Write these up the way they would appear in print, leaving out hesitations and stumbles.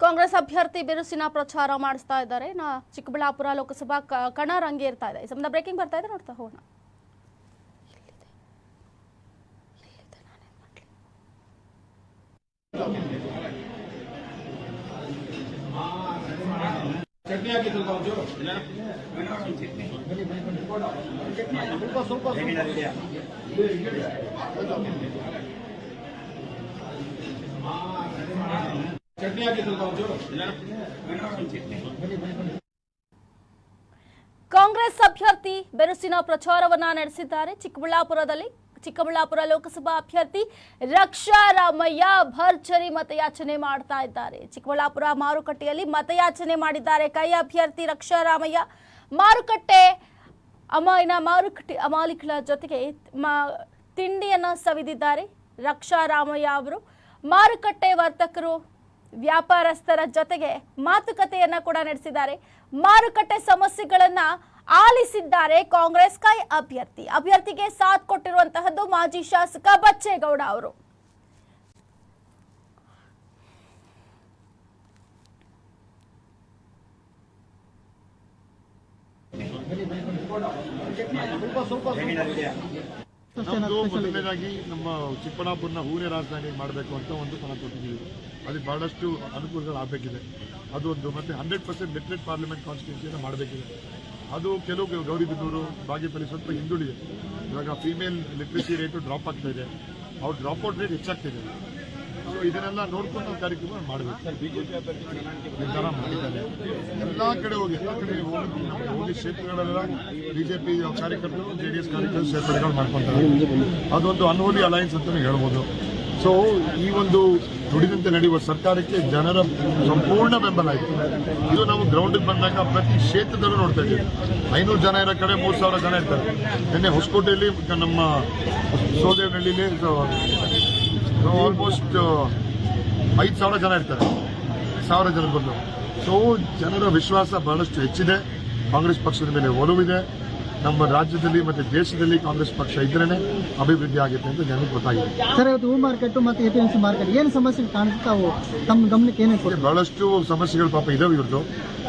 ಕಾಂಗ್ರೆಸ್ ಅಭ್ಯರ್ಥಿ ಬಿರುಸಿನ ಪ್ರಚಾರ ಮಾಡಿಸ್ತಾ ಇದ್ದಾರೆ. ಚಿಕ್ಕಬಳ್ಳಾಪುರ ಲೋಕಸಭಾ ಕಣ ರಂಗೇರ್ತಾ ಇದೆ. ಈ ಸಂಬಂಧ ಬ್ರೇಕಿಂಗ್ ಬರ್ತಾ ಇದೆ, ನೋಡ್ತಾ ಹೋಗೋಣ. ಕಾಂಗ್ರೆಸ್ ಅಭ್ಯರ್ಥಿ ಬಿರುಸಿನ ಪ್ರಚಾರವನ್ನ ನಡೆಸಿದ್ದಾರೆ. ಚಿಕ್ಕಬಳ್ಳಾಪುರ ಲೋಕಸಭಾ ಅಭ್ಯರ್ಥಿ ರಕ್ಷಾ ರಾಮಯ್ಯ ಭರ್ಜರಿ ಮತಯಾಚನೆ ಮಾಡ್ತಾ ಇದ್ದಾರೆ. ಚಿಕ್ಕಬಳ್ಳಾಪುರ ಮಾರುಕಟ್ಟೆಯಲ್ಲಿ ಮತಯಾಚನೆ ಮಾಡಿದ್ದಾರೆ ಕೈ ಅಭ್ಯರ್ಥಿ ರಕ್ಷಾ ರಾಮಯ್ಯ. ಮಾರುಕಟ್ಟೆ ಅಮಾಲಿಕಳ ಜೊತೆಗೆ ತಿಂಡಿಯನ್ನ ಸವಿದಿದ್ದಾರೆ ರಕ್ಷಾ ರಾಮಯ್ಯ ಅವರು. ಮಾರುಕಟ್ಟೆ ವರ್ತಕರು ವ್ಯಾಪಾರಸ್ಥರ ಜೊತೆಗೆ ಮಾತುಕತೆಯನ್ನ ಕೂಡ ನಡೆಸಿದ್ದಾರೆ. ಮಾರುಕಟ್ಟೆ ಸಮಸ್ಯೆಗಳನ್ನ ಆಲಿಸಿದ್ದಾರೆ ಕಾಂಗ್ರೆಸ್ ಕೈ ಅಭ್ಯರ್ಥಿಗೆ ಸಾಥ್ ಕೊಟ್ಟಿರುವಂತಹದ್ದು ಮಾಜಿ ಶಾಸಕ ಬಚ್ಚೇಗೌಡ ಅವರು. ನಮ್ಮದು ಮೊದಲನೇದಾಗಿ ನಮ್ಮ ಚಿಕ್ಕಬಳ್ಳಾಪುರನ ಹೂವಿನ ರಾಜಧಾನಿ ಮಾಡಬೇಕು ಅಂತ ಒಂದು ಸಲ ಕೊಟ್ಟಿದ್ದೀವಿ. ಅದಕ್ಕೆ ಬಹಳಷ್ಟು ಅನುಕೂಲಗಳಾಗಬೇಕಿದೆ. ಅದು ಒಂದು ಮತ್ತೆ 100% ಲಿಟ್ರೇಟ್ ಪಾರ್ಲಿಮೆಂಟ್ ಕಾನ್ಸ್ಟಿಟ್ಯೂನ್ಸಿಯನ್ನು ಮಾಡಬೇಕಿದೆ. ಅದು ಕೆಲವು ಗೌರಿಬಿದನೂರು ಬಾಗೇಪಲ್ಲಿ ಸ್ವಲ್ಪ ಹಿಂದುಳಿದೆ. ಇವಾಗ ಫೀಮೇಲ್ ಲಿಟ್ರಸಿ ರೇಟು ಡ್ರಾಪ್ ಆಗ್ತಾ ಇದೆ, ಅವ್ರ ಡ್ರಾಪ್ಔಟ್ ರೇಟ್ ಹೆಚ್ಚಾಗ್ತಿದೆ. ಸೊ ಇದನ್ನೆಲ್ಲ ನೋಡ್ಕೊಂಡು ನಾವು ಕಾರ್ಯಕ್ರಮ ಮಾಡಬೇಕು. ಬಿಜೆಪಿ ನಿರ್ಧಾರ ಮಾಡಿದ್ದಾರೆ. ಎಲ್ಲ ಕಡೆ ಹೋಗಿ ಕ್ಷೇತ್ರಗಳೆಲ್ಲ ಬಿಜೆಪಿ ಕಾರ್ಯಕರ್ತರು ಜೆಡಿಎಸ್ ಕಾರ್ಯಕರ್ತರು ಸೇರ್ಪಡೆಗಳು ಮಾಡ್ಕೊತಾರೆ. ಅದೊಂದು ಅನ್ಹೋಲಿ ಅಲಯನ್ಸ್ ಅಂತ ಹೇಳ್ಬೋದು. ಸೊ ಈ ಒಂದು ನುಡಿದಂತೆ ನಡೆಯುವ ಸರ್ಕಾರಕ್ಕೆ ಜನರ ಸಂಪೂರ್ಣ ಬೆಂಬಲ ಆಯಿತು. ಇದು ನಾವು ಗ್ರೌಂಡಿಗೆ ಬಂದಾಗ ಪ್ರತಿ ಕ್ಷೇತ್ರದಲ್ಲೂ ನೋಡ್ತಾ ಇದ್ದೀವಿ. 500 ಜನ ಇರೋ ಕಡೆ 3,000 ಜನ ಇರ್ತಾರೆ. ನಿನ್ನೆ ಹೊಸಕೋಟೆಯಲ್ಲಿ ನಮ್ಮ ಸೋದೇವನಹಳ್ಳಿಲಿ ಆಲ್ಮೋಸ್ಟ್ 5,000 ಜನ ಇರ್ತಾರೆ. 1,000 ಜನ ಬಂದು. ಸೊ ಜನರ ವಿಶ್ವಾಸ ಬಹಳಷ್ಟು ಹೆಚ್ಚಿದೆ. ಕಾಂಗ್ರೆಸ್ ಪಕ್ಷದ ಮೇಲೆ ಒಲವಿದೆ. ನಮ್ಮ ರಾಜ್ಯದಲ್ಲಿ ಮತ್ತು ದೇಶದಲ್ಲಿ ಕಾಂಗ್ರೆಸ್ ಪಕ್ಷ ಇದ್ರೇನೆ ಅಭಿವೃದ್ಧಿ ಆಗುತ್ತೆ ಅಂತ ಜನರಿಗೆ ಗೊತ್ತಾಗಿದೆ. ಸರ್, ಇವತ್ತು ಹೂ ಮಾರ್ಕೆಟ್ ಮತ್ತು ಎಪಿಎಂಸಿ ಮಾರ್ಕೆಟ್ ಏನು ಸಮಸ್ಯೆ ಕಾಣಿಸ್ತಾವು? ತಮ್ಮ ಗಮನಕ್ಕೆ ಏನೇ ಬಹಳಷ್ಟು ಸಮಸ್ಯೆಗಳು ಪಾಪ ಇದಾವೆ ಇವ್ರದ್ದು.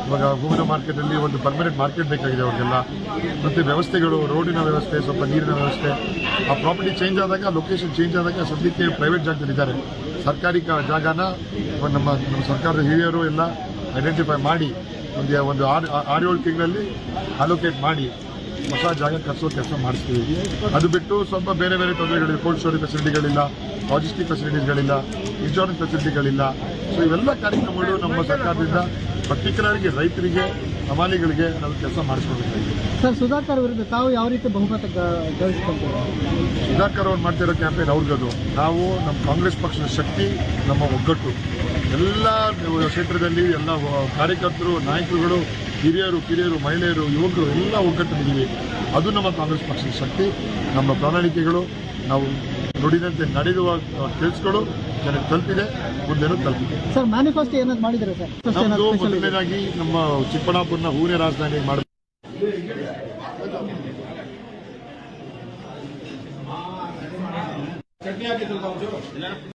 ಇವಾಗ ಹೂವಿನ ಮಾರ್ಕೆಟಲ್ಲಿ ಒಂದು ಪರ್ಮನೆಂಟ್ ಮಾರ್ಕೆಟ್ ಬೇಕಾಗಿದೆ ಅವ್ರಿಗೆಲ್ಲ. ಮತ್ತು ವ್ಯವಸ್ಥೆಗಳು, ರೋಡಿನ ವ್ಯವಸ್ಥೆ, ಸ್ವಲ್ಪ ನೀರಿನ ವ್ಯವಸ್ಥೆ. ಆ ಪ್ರಾಪರ್ಟಿ ಚೇಂಜ್ ಆದಾಗ, ಲೊಕೇಶನ್ ಚೇಂಜ್ ಆದಾಗ ಸದ್ಯಕ್ಕೆ ಪ್ರೈವೇಟ್ ಜಾಗದಲ್ಲಿದ್ದಾರೆ. ಸರ್ಕಾರಿ ಜಾಗನ ನಮ್ಮ ಸರ್ಕಾರದ ಹಿರಿಯರು ಎಲ್ಲ ಐಡೆಂಟಿಫೈ ಮಾಡಿ ಒಂದು 6-7 ತಿಂಗಳಲ್ಲಿ ಅಲೋಕೇಟ್ ಮಾಡಿ ಹೊಸ ಜಾಗ ಕಟ್ಸೋ ಕೆಲಸ ಮಾಡಿಸ್ತೀವಿ. ಅದು ಬಿಟ್ಟು ಸ್ವಲ್ಪ ಬೇರೆ ತೊಂದರೆಗಳಿಲ್ಲ. ಕೋಲ್ಡ್ ಸ್ಟೋರೇಜ್ ಫೆಸಿಲಿಟಿಗಳಿಲ್ಲ, ಲಾಜಿಸ್ಟಿಕ್ ಫೆಸಿಲಿಟೀಸ್ಗಳಿಲ್ಲ, ಇನ್ಶೂರೆನ್ಸ್ ಫೆಸಿಲಿಟಿಗಳಿಲ್ಲ. ಸೊ ಇವೆಲ್ಲ ಕಾರ್ಯಕ್ರಮಗಳು ನಮ್ಮ ಸರ್ಕಾರದಿಂದ ಪರ್ಟಿಕ್ಯುಲರ್ ಆಗಿ ರೈತರಿಗೆ, ಹಮಾಲಿಗಳಿಗೆ ನಾವು ಕೆಲಸ ಮಾಡಿಸ್ಕೊಬೇಕಾಗಿದೆ. ಸರ್, ಸುಧಾಕರ್ ವಿರುದ್ಧ ತಾವು ಯಾವ ರೀತಿ ಬಹುಮತ ಗಳಿಸ್ಕೊಂತೀವಿ? ಸುಧಾಕರ್ ಅವ್ರು ಮಾಡ್ತಿರೋ ಕ್ಯಾಂಪೇನ್ ಅವ್ರಿಗದು. ನಾವು ನಮ್ಮ ಕಾಂಗ್ರೆಸ್ ಪಕ್ಷದ ಶಕ್ತಿ, ನಮ್ಮ ಒಗ್ಗಟ್ಟು. ಎಲ್ಲ ಕ್ಷೇತ್ರದಲ್ಲಿ ಎಲ್ಲ ಕಾರ್ಯಕರ್ತರು, ನಾಯಕರುಗಳು, ಹಿರಿಯರು, ಕಿರಿಯರು, ಮಹಿಳೆಯರು, ಯುವಕರು ಎಲ್ಲ ಒಗ್ಗಟ್ಟಿದ್ದೀವಿ. ಅದು ನಮ್ಮ ಕಾಂಗ್ರೆಸ್ ಪಕ್ಷದ ಶಕ್ತಿ, ನಮ್ಮ ಪ್ರಣಾಳಿಕೆಗಳು. ನಾವು ನುಡಿದಂತೆ ನಡೆಯುವ ಕೆಲಸಗಳು ಜನಕ್ಕೆ ತಲುಪಿದೆ, ಮುಂದೆನೂ ತಲುಪಿದೆ. ಸರ್, ಮ್ಯಾನಿಫೆಸ್ಟೋ ಏನಾದ್ರು ಮಾಡಿದ್ದಾರೆ ಸರ್? ನಮ್ಮದು ಮೊದಲನೇದಾಗಿ ನಮ್ಮ ಚಿಕ್ಕಬಳ್ಳಾಪುರನ ಹೂವಿನ ರಾಜಧಾನಿ ಮಾಡಬೇಕು.